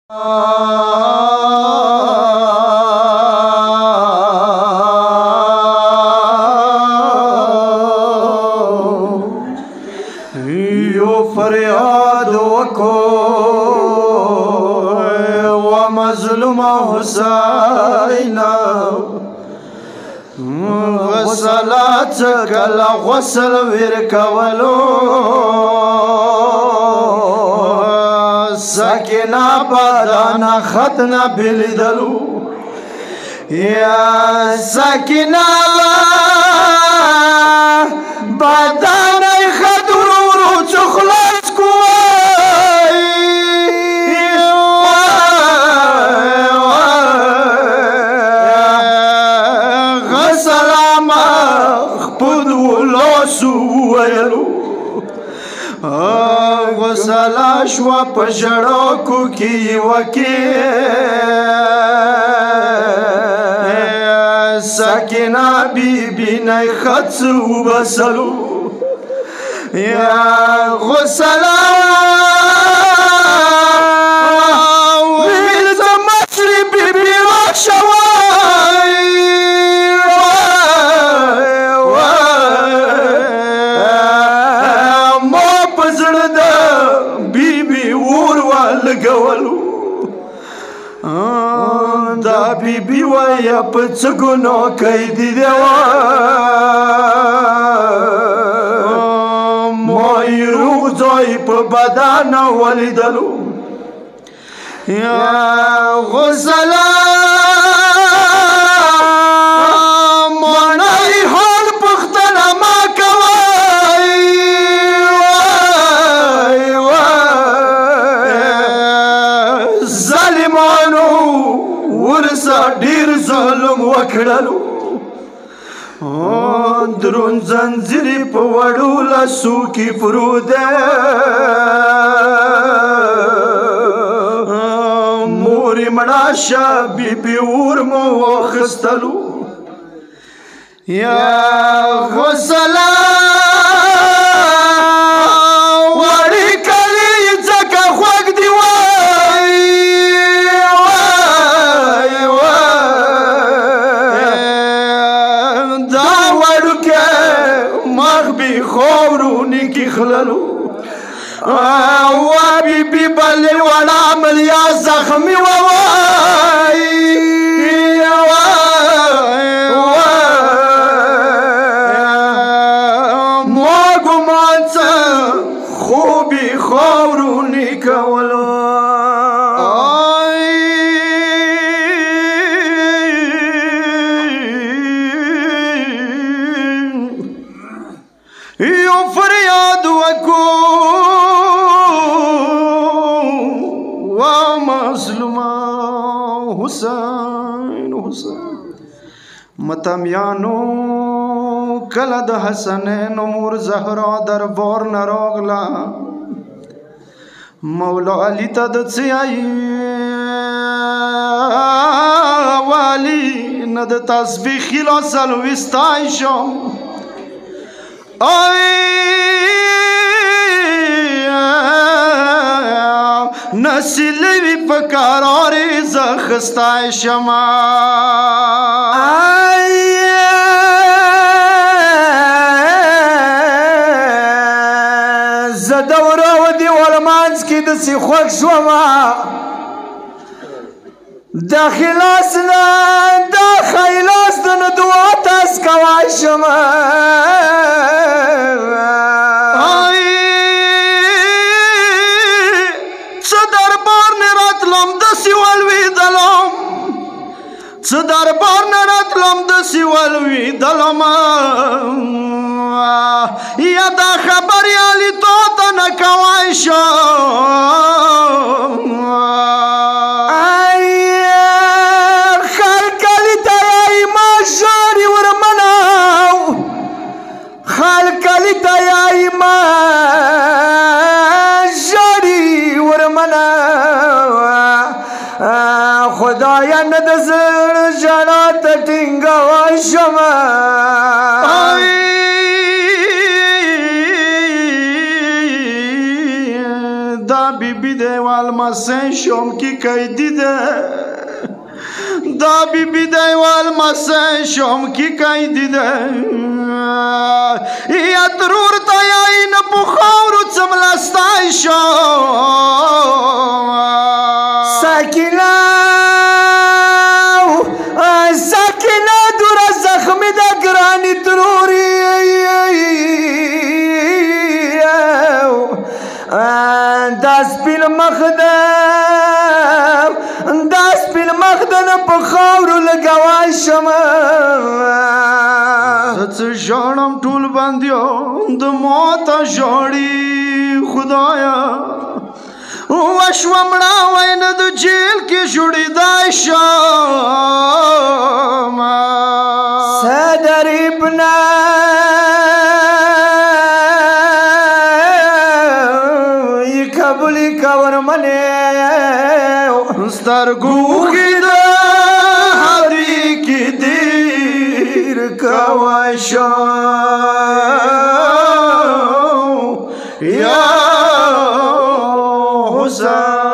یو فریاد وکړو و مظلوم حسین غسلات کله غسل ورکولو سکینه بدانه ختنه بلیدلو یا سکینه بدانه خط ورو چې خلاص کوی غسله مخ په دوو لاسو وویلو غسله شوه په ژړاکو کې وکې سکینه بیبي نه خط وبسلو یا غسله ویل زه مشرې بیبي راشه ما په زړه د بیبي اور ولګولو دا بیبي وایه په څه ګناه کوي دي ما یې روغ ځای په بدانه ولیدلو یا غسله معنی حال پوښتنه ما کوئ ظالمانو ورسه ډېر ظلم وکړلو درون زنځیر په وړو لاسو کې پروت دی مورې مړه شه بیبي اور مو واخیستلو یا غسله وړې کلي ځکه خوږ دي خورونی کی خللو و بیبي بلې وړه عملیا زخمي ووای ما ګمان څه خوبې خورونی کولو یو فریاد وکړو و مظلومه حسین متمیانو کله د حسنین مور زهرا دربار نه راغله مولا علی ته د څه والی نه د تسبیح خلاص الوستای شو نسلوی په قرارې زه خستی شمه زه دوره و دیوال منځ کې داسې خوښ شومه دا خلاص نه دا خیلاص د نه دعا تاس کوی شمه څه دربار نه راتلم داسې ولوېدلم یا دا خبرې علي تا ته نه کوی شم خلک علي ته یایي ما ژاړي ورمنه خلک علي ته یایي ما ژاړي ورمنه خدایا نه د زړه ژړا ته ټینګوی شمه دا بیبي دیوال ما مسین شوم کی قیدی ده دا بی بی دیوال مسین شوم کی قیدی ده یا ترور تا یا این بخورو چملستای شوم ساکینا ساکینا دور زخمی دا گرانی تروری داس پیل مخدن پا خاورو لگوائی شما زت جانم طول بندیو د موتا جوڑی خدایا وشومنا وین د جیل کی جوڑی دائی شما صدر ابنا قبلی کور منے سترگو خدا حدی کی دیر کواشا یا حسین